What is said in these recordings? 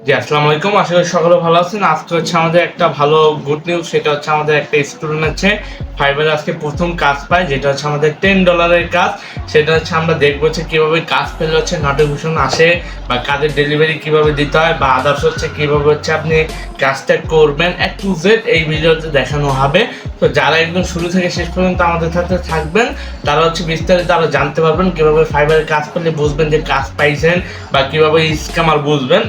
জি, আসসালামু আলাইকুম। আশা করি সকলে ভালো আছেন। আজকে হচ্ছে আমাদের একটা ভালো গুড নিউজ, সেটা হচ্ছে আমাদের একটা স্টুডেন্ট আছে ফাইবারে আজকে প্রথম কাজ পায়, যেটা হচ্ছে আমাদের $10 কাজ। সেটা হচ্ছে আমরা দেখবো হচ্ছে কিভাবে কাজ পেলে হচ্ছে নোটিফিকেশন আসে, বা কাজের ডেলিভারি কিভাবে দিতে হয়, বা আদার্স হচ্ছে কিভাবে হচ্ছে আপনি কাজটা করবেন, এক টু জেড এই ভিডিওতে দেখানো হবে। তো যারা একদম শুরু থেকে শেষ পর্যন্ত আমাদের সাথে থাকবেন, তারা হচ্ছে বিস্তারিত আরো জানতে পারবেন কিভাবে ফাইবারে কাজ পেলে বুঝবেন যে কাজ পাইছেন, বা কিভাবে স্ক্যামার বুঝবেন।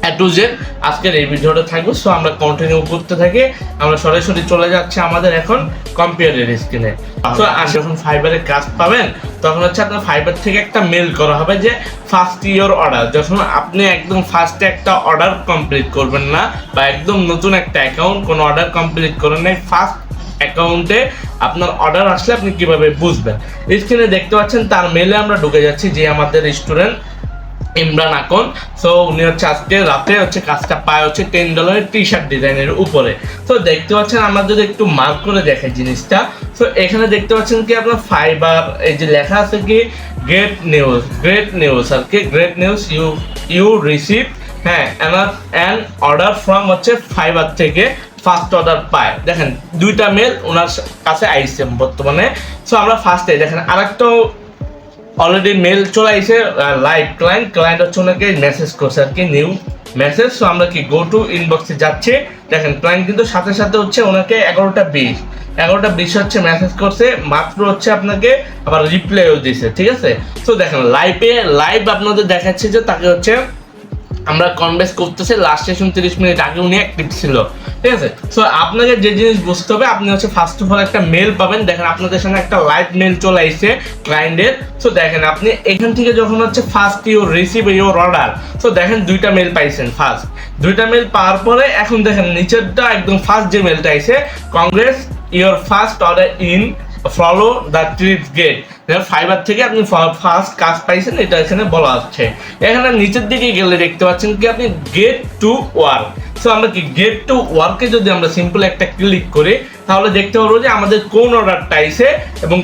এ টু জেড আজকের এই ভিডিওটা থাকবে। সো আমরা কন্টিনিউ করতে থাকি। আমরা সরাসরি চলে যাচ্ছি আমাদের এখন কম্পিউটার স্ক্রিনে। তো যখন ফাইবারে কাজ পাবেন, তখন হচ্ছে আপনার ফাইবার থেকে একটা মেল করা হবে যে ফার্স্ট ইয়ার অর্ডার। যখন আপনি একদম ফার্স্টে একটা অর্ডার কমপ্লিট করবেন না, বা একদম নতুন একটা অ্যাকাউন্ট, কোনো অর্ডার কমপ্লিট করেন নাই, ফার্স্ট অ্যাকাউন্টে আপনার অর্ডার আসলে আপনি কিভাবে বুঝবেন। স্ক্রিনে দেখতে পাচ্ছেন তার মেলে আমরা ঢুকে যাচ্ছি, যে আমাদের স্টুডেন্ট ইমরান আকন। সো উনি হচ্ছে আজকে রাতে হচ্ছে কাজটা পায় হচ্ছে $10 টি শার্ট ডিজাইনের উপরে। তো দেখতে পাচ্ছেন, আমরা যদি একটু মার্ক করে দেখাই জিনিসটা, তো এখানে দেখতে পাচ্ছেন কি আপনার ফাইবার এই যে লেখা আছে কি গ্রেট নিউজ আর কি গ্রেট নিউজ ইউ রিসিভ, হ্যাঁ, অ্যান অর্ডার ফ্রম হচ্ছে ফাইবার থেকে ফার্স্ট অর্ডার পায়। দেখেন দুইটা মেল ওনার কাছে আইসে বর্তমানে। সো আমরা ফার্স্টে দেখেন আরেকটা অলরেডি মেল চলে আসে, লাইভ ক্লায়েন্ট হচ্ছে ওনাকে মেসেজ করছে আর কি, নিউ মেসেজ। সো আমরা কি গো টু ইনবক্সে যাচ্ছি, দেখেন ক্লায়েন্ট কিন্তু সাথে সাথে হচ্ছে ওনাকে 11:20 হচ্ছে মেসেজ করছে, মাত্র হচ্ছে আপনাকে আবার রিপ্লাইও দিছে, ঠিক আছে। তো দেখেন লাইভ আপনাদের দেখাচ্ছে যে তাকে হচ্ছে আমরা কনভেন্স করতেছে, লাস্ট সেশন 30 মিনিট আগে উনি অ্যাক্টিভ ছিল, ঠিক আছে। সো আপনাকে যে জিনিস বুঝতে হবে, আপনি হচ্ছে ফার্স্ট অফ অল একটা মেল পাবেন। দেখেন আপনাদের সঙ্গে একটা লাইভ মেল চলে আসছে ক্লায়েন্টের। সো দেখেন আপনি এখান থেকে যখন হচ্ছে first your receive your order, so দেখেন দুইটা মেল পাইছেন। ফার্স্ট দুইটা মেল পাওয়ার পরে এখন দেখেন নিচেরটা একদম ফার্স্ট যে মেলটা আইছে, congress your first order in follow the trip gate. Fibre থেকে আপনি ফার্স্ট কাজ পাইছেন, এটা এখানে বলা হচ্ছে। এখানে নিচের দিকে গেলে দেখতে পাচ্ছেন কি আপনি গেট টু ওয়ার্ক। সো আমরা কি গেট টু ওয়ার্কে যদি আমরা সিম্পল একটা ক্লিক করি, তাহলে দেখতে পারবো যে আমাদের কোন অর্ডারটা আইছে, এবং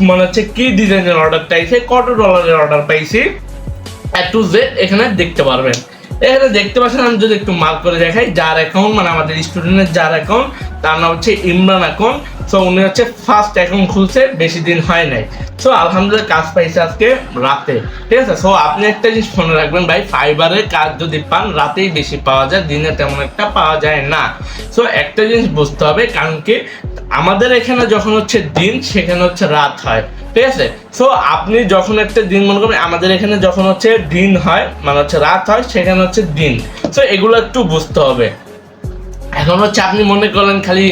মনে হচ্ছে কি ডিজাইনের অর্ডারটা আইছে, কত ডলারের অর্ডার পাইছি, এ টু জেড এখানে দেখতে পারবেন। এখানে দেখতে পাচ্ছেন, আমি যদি একটু মার্ক করে দেখাই, যার অ্যাকাউন্ট মানে আমাদের স্টুডেন্টের যার অ্যাকাউন্ট, তার নাম হচ্ছে ইমরান অ্যাকাউন্ট। সো উনি হচ্ছে ফার্স্ট অ্যাকাউন্ট খুলছে, বেশি দিন হয় নাই। সো আলহামদুলিল্লাহ কাজ পাইছে আজকে রাতে, ঠিক আছে। সো আপনি একটা জিনিস মনে রাখবেন ভাই, ফাইবারের কাজ যদি পান রাতেই বেশি পাওয়া যায়, দিনে তেমন একটা পাওয়া যায় না। সো একটা জিনিস বুঝতে হবে, কারণ কি আমাদের এখানে যখন হচ্ছে দিন, সেখানে হচ্ছে রাত হয়, ঠিক আছে। সো আপনি যখন একটা দিন মনে করবেন, আমাদের এখানে যখন হচ্ছে দিন হয় মানে হচ্ছে রাত হয়, সেখানে হচ্ছে দিন। সো এগুলো একটু বুঝতে হবে। এখন হচ্ছে আপনি মনে করলেন খালি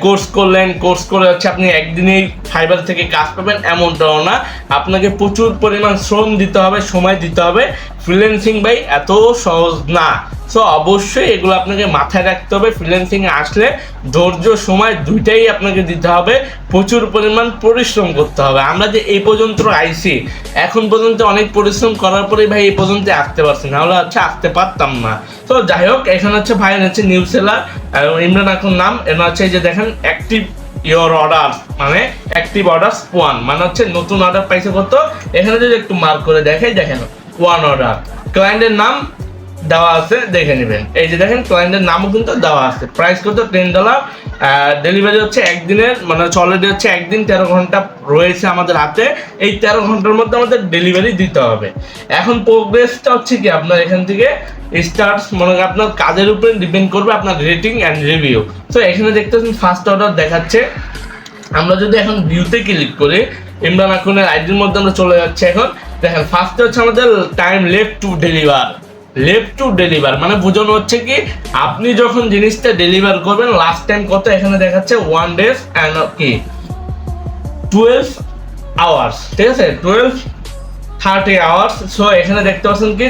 কোর্স করে হচ্ছে আপনি একদিনেই ফাইবার থেকে কাজ পাবেন, এমনটাও না। আপনাকে প্রচুর পরিমাণ শ্রম দিতে হবে, সময় দিতে হবে। ফ্রিল্যান্সিং ভাই এত সহজ না। সো অবশ্যই এগুলো আপনাকে মাথায় রাখতে হবে। ফ্রিল্যান্সিংয়ে আসলে ধৈর্য সময় দুইটাই আপনাকে দিতে হবে, প্রচুর পরিমাণ পরিশ্রম করতে হবে। আমরা যে এই পর্যন্ত আইছি, এখন পর্যন্ত অনেক পরিশ্রম করার পরেই ভাই এই পর্যন্ত আসতে পারছি, নাহলে হচ্ছে আসতে পারতাম না। তো যাই হোক, এখানে হচ্ছে ভাই হচ্ছে নিউ সেলার ইমরান এখন নাম, এর হচ্ছে এই যে দেখেন অ্যাক্টিভ ইওর অর্ডার, মানে অ্যাক্টিভ অর্ডার্স 1, মানে হচ্ছে নতুন অর্ডার পাইছে কত। এখানে যদি একটু মার্ক করে দেখাই, দেখেন 1 অর্ডার, ক্লায়েন্টের নাম দেওয়া আছে, দেখে নেবেন। এই যে দেখেন ক্লায়েন্টের নামও কিন্তু দেওয়া আছে, প্রাইস কত $10। ডেলিভারি হচ্ছে একদিনের, মানে অলরেডি হচ্ছে একদিন 13 ঘন্টা রয়েছে আমাদের হাতে। এই 13 ঘন্টার মধ্যে আমাদের ডেলিভারি দিতে হবে। এখন প্রোগ্রেসটা হচ্ছে কি আপনার এখান থেকে স্টার্টস, মনে করেন আপনার কাজের উপরে ডিপেন্ড করবে আপনার রেটিং অ্যান্ড রিভিউ। তো এখানে দেখতে পাচ্ছেন ফার্স্ট অর্ডার দেখাচ্ছে। আমরা যদি এখন ভিউতে ক্লিক করি, ইমরান আকুনের আইডির মধ্যে আমরা চলে যাচ্ছি। এখন দেখেন ফার্স্টে হচ্ছে আমাদের টাইম লেফট টু ডেলিভার, মানে বোঝানো হচ্ছে কি আপনি যখন জিনিসটা ডেলিভার করবেন লাস্ট টাইম কত, এখানে দেখাচ্ছে 1 days অ্যান্ড কি 12 আওয়ার্স, ঠিক আছে, 12-30 আওয়ার্স। সো এখানে দেখতে পাচ্ছেন কি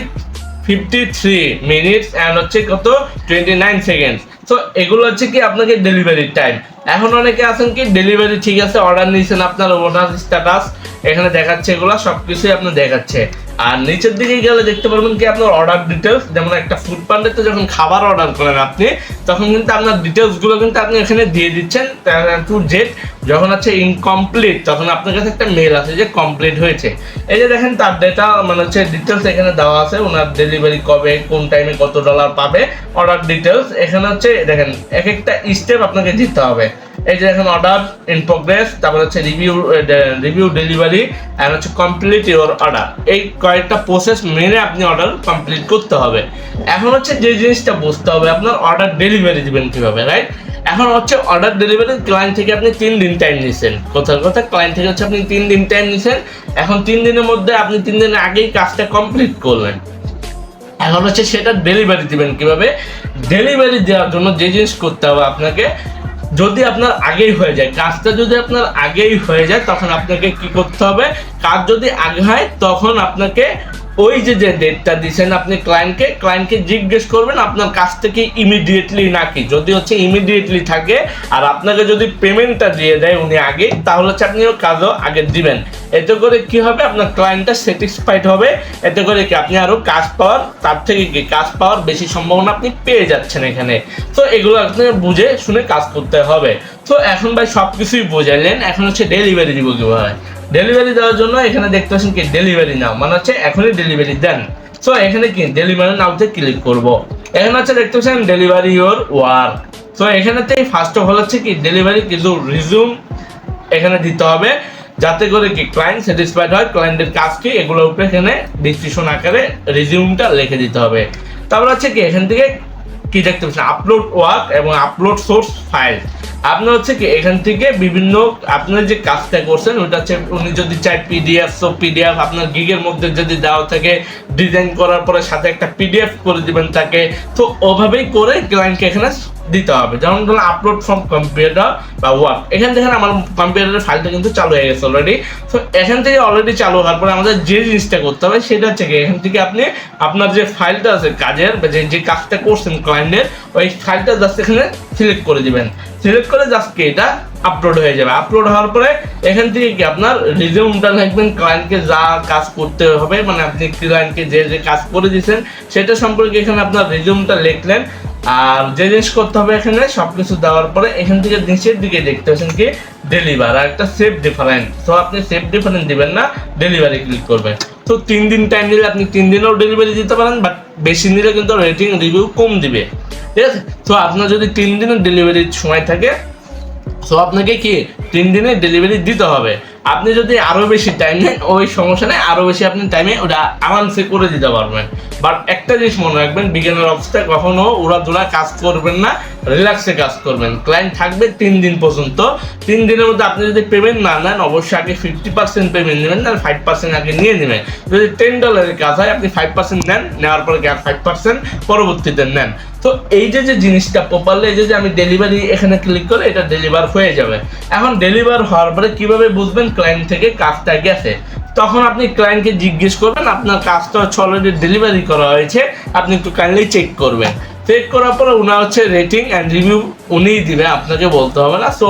53 মিনিটস অ্যান্ড হচ্ছে কত 29 সেকেন্ডস। সো এগুলো হচ্ছে কি আপনাকে ডেলিভারি টাইম। এখন অনেকে আছেন কি ডেলিভারি ঠিক আছে, অর্ডার নিয়েছেন, আপনার ওনার স্ট্যাটাস এখানে দেখাচ্ছে, এগুলো সব কিছুই আপনার দেখাচ্ছে। আর নিচের দিকে গেলে দেখতে পারবেন কি আপনার অর্ডার ডিটেলস, যেমন একটা ফুড পান্ডাতে যখন খাবার অর্ডার করেন আপনি, তখন কিন্তু আপনার ডিটেলসগুলো কিন্তু আপনি এখানে দিয়ে দিচ্ছেন টু জেড। যখন হচ্ছে ইনকমপ্লিট তখন আপনার কাছে একটা মেল আছে যে কমপ্লিট হয়েছে। এই যে দেখেন তার ডেটা মানে হচ্ছে ডিটেলস এখানে দেওয়া আছে, ওনার ডেলিভারি কবে, কোন টাইমে কত ডলার পাবে, অর্ডার ডিটেলস এখানে হচ্ছে দেখেন এক একটা স্টেপ আপনাকে দিতে হবে। এই যে দেখেন অর্ডার ইন প্রোগ্রেস, তারপর হচ্ছে রিভিউ ডেলিভারি অ্যান্ড হচ্ছে কমপ্লিট ইউর অর্ডার। এই কয়েকটা প্রসেস মেনে আপনি অর্ডার কমপ্লিট করতে হবে। এখন হচ্ছে যে জিনিসটা বুঝতে হবে আপনার অর্ডার ডেলিভারি দিবেন কিভাবে, রাইট? এখন হচ্ছে অর্ডার ডেলিভারি ক্লায়েন্ট থেকে আপনি 3 দিন টাইম নিছেন, কথার কথা ক্লায়েন্ট থেকে হচ্ছে আপনি 3 দিন টাইম নিছেন। এখন 3 দিনের মধ্যে আপনি 3 দিনের আগেই কাজটা কমপ্লিট করলেন। এখন হচ্ছে সেটা ডেলিভারি দিবেন কিভাবে। ডেলিভারি দেওয়ার জন্য যে জিনিস করতে হবে আপনাকে, যদি আপনার আগেই হয়ে যায় কাজটা, যদি আপনার আগেই হয়ে যায় তখন আপনাকে কি করতে হবে, কাজ যদি আগে হয় তখন আপনাকে ওই যে ডেটটা দিচ্ছেন আপনি ক্লায়েন্টকে জিজ্ঞেস করবেন আপনার কাছ থেকে ইমিডিয়েটলি নাকি। যদি হচ্ছে ইমিডিয়েটলি থাকে আর আপনাকে যদি পেমেন্টটা দিয়ে দেয় উনি আগে, তাহলে হচ্ছে আপনি কাজও আগে দিবেন। এতে করে কি হবে, আপনার ক্লায়েন্টটা স্যাটিসফাইড হবে। এতে করে কি আপনি আরো কাজ পাওয়ার, তার থেকে কি কাজ পাওয়ার বেশি সম্ভাবনা আপনি পেয়ে যাচ্ছেন এখানে। তো এগুলো আপনাকে বুঝে শুনে কাজ করতে হবে। তো এখন ভাই সব কিছুই বোঝাইলেন, এখন হচ্ছে ডেলিভারি দিব কিভাবে। ডেলিভারি দেওয়ার জন্য এখানে দেখতে পাচ্ছেন কি ডেলিভারি নাও, মানে হচ্ছে এখনই ডেলিভারি দেন। সো এখানে কি ডেলিভারি নাওতে ক্লিক করব। এখানে হচ্ছে দেখতে পাচ্ছেন ডেলিভারি ইওর ওয়ার্ক। সো এখানেতেই ফার্স্ট অফ অল হচ্ছে কি ডেলিভারি কিছু রিজিউম এখানে দিতে হবে, যাতে করে কি ক্লায়েন্ট স্যাটিসফাইড হয়। ক্লায়েন্টের কাজ কি এগুলোর উপরে এখানে ডিসক্রিপশন আকারে রিজিউমটা লিখে দিতে হবে। তারপর হচ্ছে কি এখান থেকে কি দেখতে পাচ্ছেন আপলোড ওয়ার্ক এবং আপলোড সোর্স ফাইল। আপনার হচ্ছে কি এখান থেকে বিভিন্ন আপনার যে কাজটা করছেন ওটা হচ্ছে উনি যদি চায় পিডিএফ, সো পিডিএফ আপনার গিগের মধ্যে যদি দেওয়া থাকে ডিজাইন করার পরে সাথে একটা পিডিএফ করে দিবেন তাকে। তো ওভাবেই করে ক্লায়েন্টকে এখানে দিতে হবে। যেমন ধরুন আপলোড ফ্রম কম্পিউটার বা ওয়ার্ক, এখান থেকে আমার কম্পিউটারের ফাইলটা কিন্তু চালু হয়ে গেছে অলরেডি। তো এখান থেকে অলরেডি চালু হওয়ার পরে আমাদের যে জিনিসটা করতে হবে সেটা হচ্ছে কি এখান থেকে আপনি আপনার যে ফাইলটা আছে কাজের বা যে কাজটা করছেন ক্লায়েন্টের, ওই ফাইলটা জাস্ট এখানে সিলেক্ট করে দিবেন। সিলেক্ট করে জাস্ট কি এটা আপলোড হয়ে যাবে। আপলোড হওয়ার পরে এখান থেকে কি আপনার রিজিউমটা লিখবেন, ক্লায়েন্টকে যা কাজ করতে হবে মানে আপনি ক্লায়েন্টকে যে যে কাজ করে দিয়েছেন সেটা সম্পর্কে এখানে আপনার রিজিউমটা লিখলেন। আর যে জিনিস করতে হবে এখানে সবকিছু দেওয়ার পরে এখান থেকে নিচের দিকে দেখতে পাচ্ছেন কি ডেলিভার আর একটা সেভ ডিফারেন্ট। তো আপনি সেভ ডিফারেন্ট দিবেন না, ডেলিভারি ক্লিক করবেন। তো 3 দিন টাইম নিলে আপনি 3 দিনেও ডেলিভারি দিতে পারেন, বাট বেশি নিলে কিন্তু রেটিং রিভিউ কম দিবে, ঠিক আছে। তো আপনার যদি 3 দিনের ডেলিভারির সময় থাকে, সো আপনাকে কি 3 দিনে ডেলিভারি দিতে হবে। আপনি যদি আরো বেশি টাইম নেন ওই সমস্যা নেই, আরো বেশি আপনি টাইমে ওটা আরামসে করে দিতে পারবেন। বাট একটা জিনিস মনে রাখবেন, বিজ্ঞানের অবস্থায় কখনো উড়াধুরা কাজ করবেন না, রিল্যাক্সে কাজ করবেন। ক্লায়েন্ট থাকবে 3 দিন পর্যন্ত। 3 দিনের মধ্যে আপনি যদি পেমেন্ট না নেন অবশ্যই আগে 50% পেমেন্ট নেবেন, আর 5% আগে নিয়ে নেবেন। যদি $10 কাজ হয় আপনি 5% নেন, নেওয়ার পরে 5% পরবর্তীতে নেন। তো এই যে জিনিসটা প্রপারলি, এই যে আমি ডেলিভারি এখানে ক্লিক করে এটা ডেলিভার হয়ে যাবে। এখন ডেলিভার হওয়ার পরে কিভাবে বুঝবেন ক্লায়েন্ট থেকে কাজটা গেছে, তখন আপনি ক্লায়েন্টকে জিজ্ঞেস করবেন আপনার কাজটা হচ্ছে অলরেডি ডেলিভারি করা হয়েছে, আপনি একটু কাইন্ডলি চেক করবেন। চেক করার পরে ওনার হচ্ছে রেটিং অ্যান্ড রিভিউ উনিই দিবে, আপনাকে বলতে হবে না। সো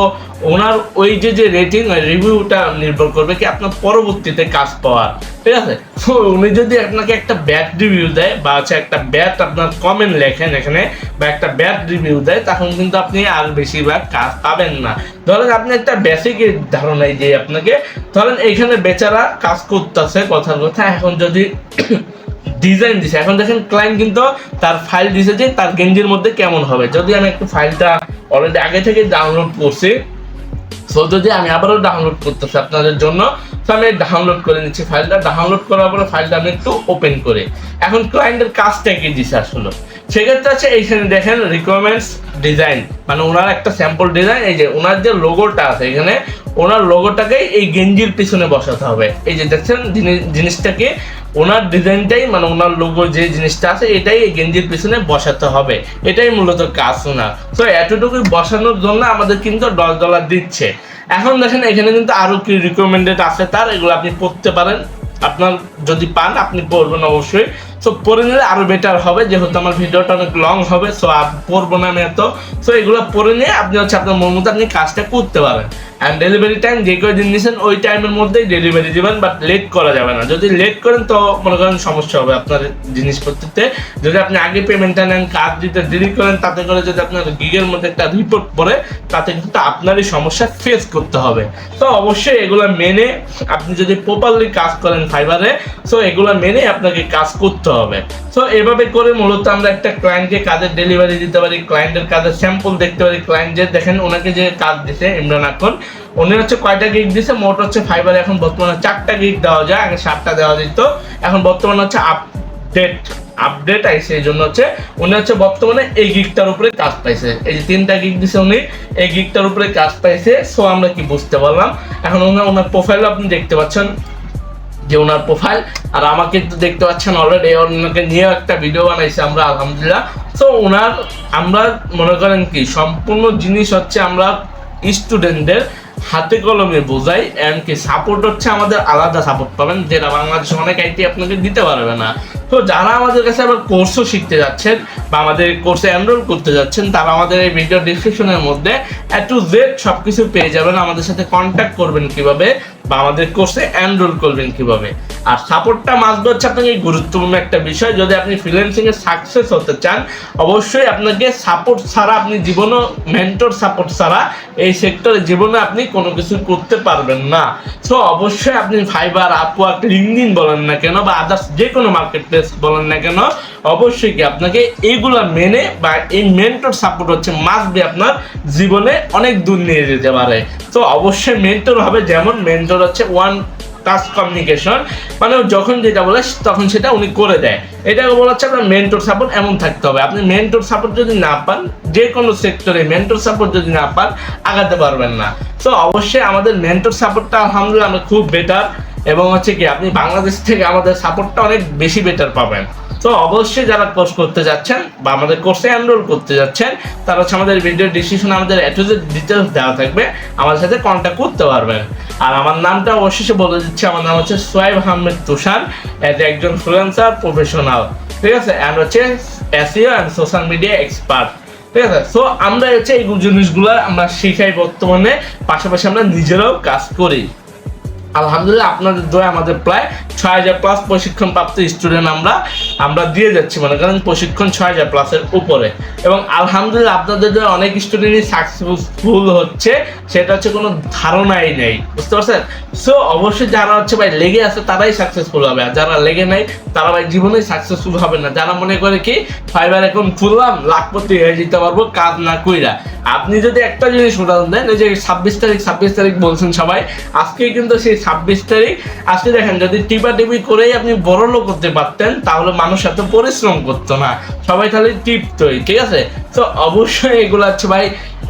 ওনার ওই যে রেটিং রিভিউটা নির্ভর করবে কি আপনার পরবর্তীতে কাজ পাওয়ার, ঠিক আছে। সো উনি যদি আপনাকে একটা ব্যাড রিভিউ দেয় বা হচ্ছে একটা ব্যাড আপনার কমেন্ট লেখেন এখানে বা একটা ব্যাড রিভিউ দেয়, তখন কিন্তু আপনি আর বেশিরভাগ কাজ পাবেন না। ধরেন আপনি একটা বেসিক ধারণাই যে আপনাকে ধরেন এখানে বেচারা কাজ করতেছে, কথার কথা এখন যদি ডিজাইন দিছে, এখন দেখেন ক্লায়েন্ট কিন্তু তার ফাইল দিছে যে তার গেঞ্জির মধ্যে কেমন হবে। যদি আমি একটু ফাইলটা অলরেডি আগে থেকে ডাউনলোড করছি, সো যদি আমি আবারও ডাউনলোড করতেছি আপনাদের জন্য, তো আমি ডাউনলোড করে নিচ্ছি ফাইলটা। ডাউনলোড করার পরে ফাইলটা আমি একটু ওপেন করে এখন ক্লায়েন্টের কাজটা কি দিছে আসলে সেক্ষেত্রে আছে এইখানে দেখেন রিকোয়ারমেন্টস ডিজাইন, মানে ওনার একটা স্যাম্পল ডিজাইন। এই যে ওনার যে লোগোটা আছে এখানে, ওনার লোগোটাকে এই গেঞ্জির পিছনে বসাতে হবে। এই যে দেখছেন জিনিসটাকে ওনার ডিজাইনটাই মানে ওনার লোগো যে জিনিসটা আছে এটাই এই গেঞ্জির পিছনে বসাতে হবে, এটাই মূলত কাজ ওনার। তো এতটুকু বসানোর জন্য আমাদের কিন্তু $10 দিচ্ছে। এখন দেখেন এখানে কিন্তু আরো কি রিকমেন্ডেড আছে তার, এগুলো আপনি পড়তে পারেন, আপনার যদি পান আপনি পড়বেন অবশ্যই। সো পড়ে নিলে আরো বেটার হবে, যেহেতু আমার ভিডিওটা অনেক লং হবে। সো পড়বো না আমি এত। সো এগুলো পড়ে নিয়ে আপনি হচ্ছে আপনার মন মতো আপনি কাজটা করতে পারেন। অ্যান্ড ডেলিভারি টাইম যে কয়দিন নিয়েছেন ওই টাইমের মধ্যেই ডেলিভারি দিবেন, বাট লেট করা যাবে না। যদি লেট করেন তো মনে করেন সমস্যা হবে আপনার জিনিসপত্রতে। যদি আপনি আগে পেমেন্টটা নেন, কাজ দিতে দেরি করেন, তাতে করে যদি আপনার গিগের মধ্যে একটা রিপোর্ট পড়ে, তাতে কিন্তু আপনারই সমস্যা ফেস করতে হবে। তো অবশ্যই এগুলো মেনে আপনি যদি প্রপারলি কাজ করেন ফাইবারে, সো এগুলো মেনে আপনাকে কাজ করতে হবে। সো এভাবে করে মূলত আমরা একটা ক্লায়েন্টকে কাজের ডেলিভারি দিতে পারি, ক্লায়েন্টের কাজের স্যাম্পল দেখতে পারি। ক্লায়েন্ট যে দেখেন ওনাকে যে কাজ দিছে ইমরান আকন, উনি হচ্ছে কয়টা গিগ দিছে, মোট হচ্ছে ফাইবারে এখন বর্তমানে 4টা গিগ দেওয়া যায়, আগে 7টা দেওয়া যেত। এখন বর্তমানে হচ্ছে আপডেট আইছে, এই জন্য হচ্ছে উনি হচ্ছে বর্তমানে এই গিগটার উপরে কাজ পাইছে। এই যে 3টা গিগ দিছে উনি এই গিগটার উপরে কাজ পাইছে। সো আমরা কি বুঝতে পারলাম, এখন ওনার প্রোফাইল আপনি দেখতে পাচ্ছেন যে ওনার প্রোফাইল, আর আমাকে তো দেখতে পাচ্ছেন অলরেডি ওনাকে নিয়ে একটা ভিডিও বানাইছে আমরা আলহামদুলিল্লাহ। সো ওনার আমরা মনে করেন কি সম্পূর্ণ জিনিস হচ্ছে আমরা স্টুডেন্টদের হাতে কলমে বোঝাই, এমনকি সাপোর্ট হচ্ছে আমাদের আলাদা সাপোর্ট পাবেন, যেটা বাংলাদেশে অনেক আইটি আপনাকে দিতে পারবে না। তো যারা আমাদের কাছে আবার কোর্সও শিখতে যাচ্ছেন বা আমাদের কোর্সে এনরোল করতে যাচ্ছেন, তারা আমাদের এই ভিডিও ডিসক্রিপশনের মধ্যে A to Z সব কিছু পেয়ে যাবেন। আমাদের সাথে কন্ট্যাক্ট করবেন কিভাবে বা আমাদের কোর্সে এনরোল করবেন কিভাবে। আর সাপোর্টটা মাস্ট হচ্ছে আপনাকে গুরুত্বপূর্ণ একটা বিষয়। যদি আপনি ফ্রিল্যান্সিং এ সাকসেস হতে চান, অবশ্যই আপনাকে সাপোর্ট ছাড়া আপনি জীবনও, মেন্টর সাপোর্ট ছাড়া এই সেক্টরে জীবনে আপনি কোনো কিছু করতে পারবেন না। সো অবশ্যই আপনি ফাইবার, আপওয়ার্ক, লিঙ্কডইন বলেন না কেন বা আদার্স যে কোনো মার্কেট প্লেস বলেন না কেন, অবশ্যই কি আপনাকে এইগুলা মেনে বা এই মেন্টর সাপোর্ট হচ্ছে মাস্ট বি আপনার জীবনে অনেক দূর নিয়ে যেতে পারে। তো অবশ্যই মেন্টর হবে, যেমন মেন্টর হচ্ছে ওয়ান টাচ কমিউনিকেশন, মানে যখন যেটা বলে তখন সেটা উনি করে দেয়। এটাকে বলা হচ্ছে আপনার মেন্টর সাপোর্ট এমন থাকতে হবে। আপনি মেন্টর সাপোর্ট যদি না পান, যে কোনো সেক্টরে মেন্টর সাপোর্ট যদি না পান, আগাতে পারবেন না। তো অবশ্যই আমাদের মেন্টর সাপোর্টটা আলহামদুলিল্লাহ আমরা খুব বেটার, এবং হচ্ছে কি আপনি বাংলাদেশ থেকে আমাদের সাপোর্টটা অনেক বেশি বেটার পাবেন। তো অবশ্যই যারা কোর্স করতে যাচ্ছেন বা আমাদের কোর্সে এনরোল করতে যাচ্ছেন, তারা হচ্ছে আমাদের ভিডিও ডিসক্রিপশনে আমাদের A to Z ডিটেলস দেওয়া থাকবে, আমাদের সাথে কন্ট্যাক্ট করতে পারবেন। আর আমার নামটা অবশ্যই বলে দিচ্ছি, আমার নাম হচ্ছে সোহাইব আহমেদ তুষার, এজ একজন ফ্রিল্যান্সার প্রফেশনাল, ঠিক আছে, অ্যান্ড হচ্ছে SEO and social media expert, ঠিক আছে। সো আমরা হচ্ছে এই জিনিসগুলো আমরা শিখাই বর্তমানে, পাশাপাশি আমরা নিজেরাও কাজ করি। আলহামদুলিল্লাহ আপনাদের দোয়া আমাদের প্রায় 6000+ প্রশিক্ষণ প্রাপ্ত স্টুডেন্ট আমরা দিয়ে যাচ্ছি, মনে করেন প্রশিক্ষণ 6000+-এর উপরে। এবং আলহামদুলিল্লাহ আপনাদের দোয়া অনেক স্টুডেন্টই সাকসেসফুল হচ্ছে, সেটা হচ্ছে কোনো ধারণাই নেই, বুঝতে পারছেন। সো অবশ্যই যারা হচ্ছে ভাই লেগে আছে তারাই সাকসেসফুল হবে, আর যারা লেগে নাই তারা ভাই জীবনেই সাকসেসফুল হবে না। যারা মনে করে কি ফাইবার এখন খুললাম লাখপতি হয়ে যেতে পারবো কাজ না কইরা, আপনি যদি একটা জিনিস উদাহরণ দেন, এই যে 26 তারিখ বলছেন সবাই, আজকেই কিন্তু সেই 26 তারিখ। আজকে দেখেন যদি টিপাটিপি করেই আপনি বড় লোক করতে পারতেন, তাহলে মানুষ এত পরিশ্রম করতো না, সবাই খালি টিপতোই, ঠিক আছে। তো অবশ্যই এগুলো হচ্ছে ভাই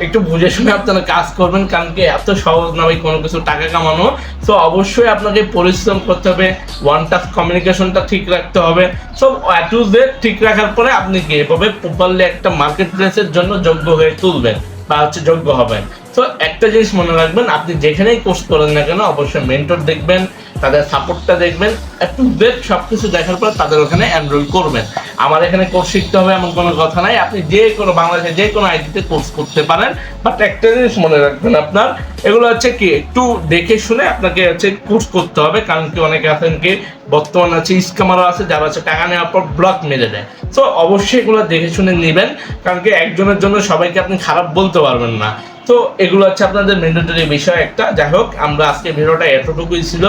একটু বুঝে শুনে আপনারা কাজ করবেন, কারণ কি এত সহজ না ভাই কোনো কিছু টাকা কামানো। তো অবশ্যই আপনাকে পরিশ্রম করতে হবে, ওয়ান টাচ কমিউনিকেশনটা ঠিক রাখতে হবে। সব A to Z ঠিক রাখার পরে আপনি কি এভাবে প্রপারলি একটা মার্কেট প্লেসের জন্য যোগ্য হয়ে তুলবেন বা হচ্ছে যোগ্য হবেন। তো একটা জিনিস মনে রাখবেন, আপনি যেখানেই কোর্স করেন না কেন, অবশ্যই মেন্টর দেখবেন, তাদের সাপোর্টটা দেখবেন, A to Z সবকিছু দেখার পর তাদের ওখানে এনরোল করবেন। আমার এখানে কোর্স শিখতে হবে এমন কোনো কথা নাই, আপনি যে কোনো বাংলাদেশে যে কোনো আইটিতে কোর্স করতে পারেন। বাট একটা জিনিস মনে রাখবেন, আপনার এগুলো হচ্ছে কি একটু দেখে শুনে আপনাকে হচ্ছে কোর্স করতে হবে, কারণ কি অনেকে আছেন কি বর্তমানে আছে স্ক্যামারও আছে, যারা হচ্ছে টাকা নেওয়ার পর ব্লক মেরে দেয়। তো অবশ্যই এগুলো দেখে শুনে নেবেন, কারণ কি একজনের জন্য সবাইকে আপনি খারাপ বলতে পারবেন না। তো এগুলো হচ্ছে আপনাদের ম্যান্ডেটরি বিষয় একটা। যাই হোক, আমরা আজকে ভিডিওটা এতটুকুই ছিল।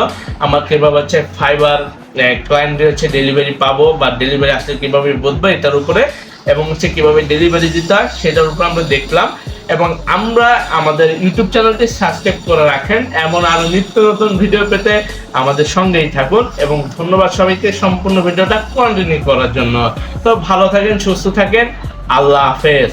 আমার কিভাবে হচ্ছে ফাইবার ক্লায়েন্টের হচ্ছে ডেলিভারি পাবো বা ডেলিভারি আসলে কীভাবে বুঝবো এটার উপরে, এবং হচ্ছে কীভাবে ডেলিভারি দিতে হয় সেটার উপর আমরা দেখলাম। এবং আমরা আমাদের ইউটিউব চ্যানেলটি সাবস্ক্রাইব করে রাখেন, এমন আরও নিত্য নতুন ভিডিও পেতে আমাদের সঙ্গেই থাকুন। এবং ধন্যবাদ সবাইকে সম্পূর্ণ ভিডিওটা কন্টিনিউ করার জন্য। তো ভালো থাকেন, সুস্থ থাকেন, আল্লাহ হাফেজ।